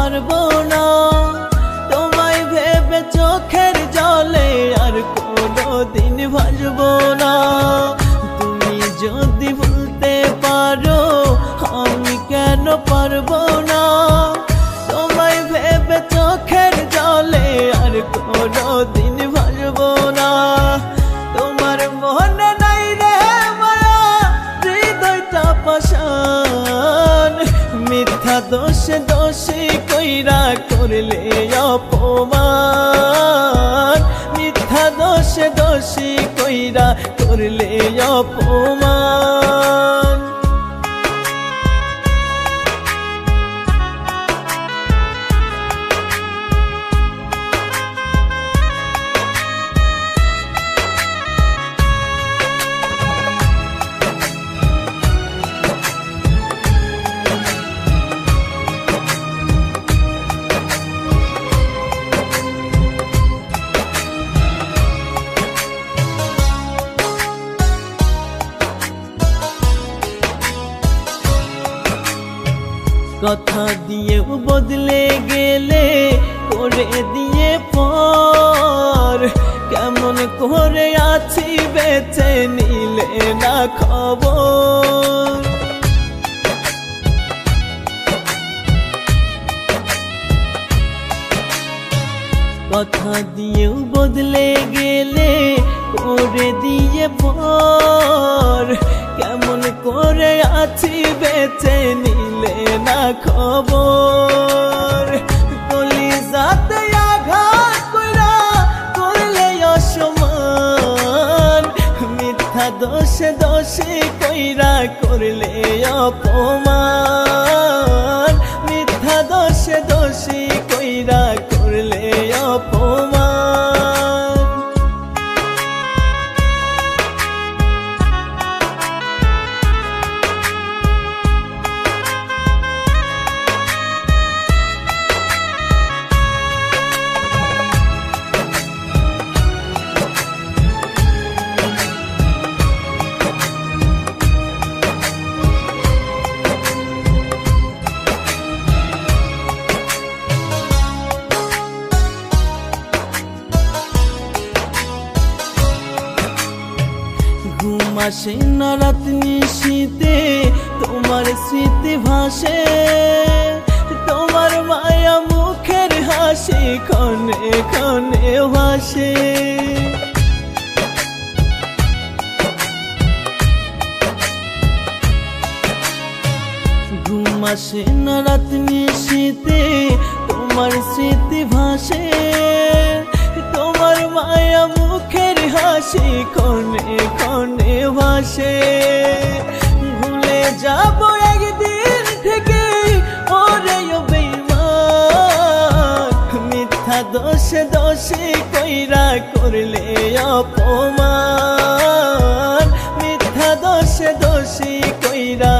পারবো না। তোমায় ভেবে চোখের জলে আর কোনোদিন ভাসবো না। তুমি যদি ভুলতে পারো আমি কেন পারবো না। তোমায় ভেবে চোখের জলে আর কোনোদিন ভাসবো না। তোমার মনে নাই রে মায়া, হৃদয়টা পাষাণ। মিথ্যা দোষে দোষী কইরা করলে অপমান। মিথ্যা দোষে দোষী কইরা করলে অপমান। কথা দিয়েও বদলে গেলে করে দিয়ে পর। কেমন করে আছি বেঁচে নিলে না খবর। কথা দিয়েও বদলে গেলে করে দিয়ে পর। কেমন করে আছি বেঁচে নিলে না খবর। কলিজাতে আঘাত কইরা করলে অসম্মান। মিথ্যা দোষে দোষী কইরা করলে অপমান। মিথ্যা দোষে দোষী কইরা করলে অপমান। ঘুম আসে না রাত নিশীতে তোমার স্মৃতি ভাসে। তোমার মায়া মুখের হাসি ক্ষণে ক্ষণে ভাসে। ঘুম আসে না রাত নিশীতে তোমার স্মৃতি ভাসে। তোমার মায়া মুখের হাসি ক্ষণে ক্ষণে ভাসে। ভুলে যাব একদিন থেকে ওরে বেঈমান। মিথ্যা দোষে দোষী কইরা করলে অপমান। মিথ্যা দোষে দোষী কইরা